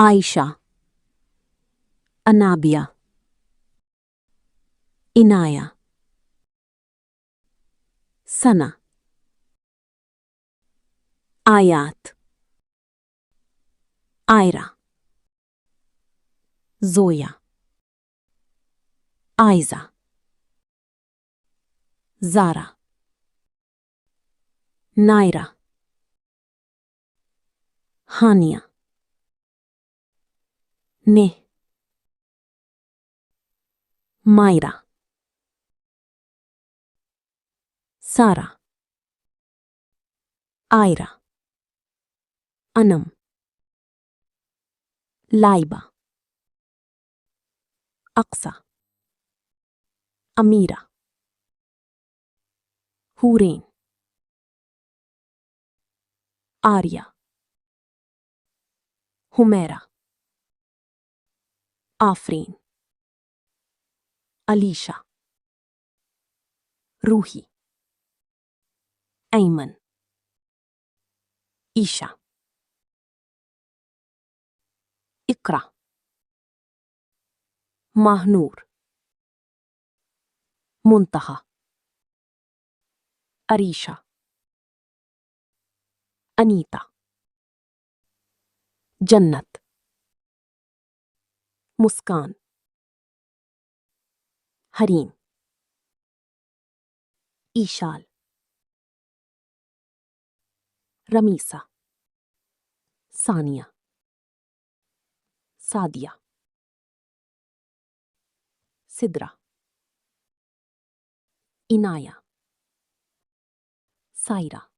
आयशा, अनाबिया, इनाया, सना, आयात, आयरा, जोया, आयजा, जारा, नायरा, हानिया, ने, मायरा, सारा, आयरा, अनम, लाइबा, अक्सा, अमीरा, हूरेन, आर्या, हुमैरा, आफरीन, अलीशा, रूही, ऐमन, ईशा, इकरा, माहनूर, मुंतहा, अरीशा, अनीता, जन्नत, मुस्कान, हरीम, ईशाल, रमीसा, सानिया, सादिया, सिद्रा, इनाया, सायरा,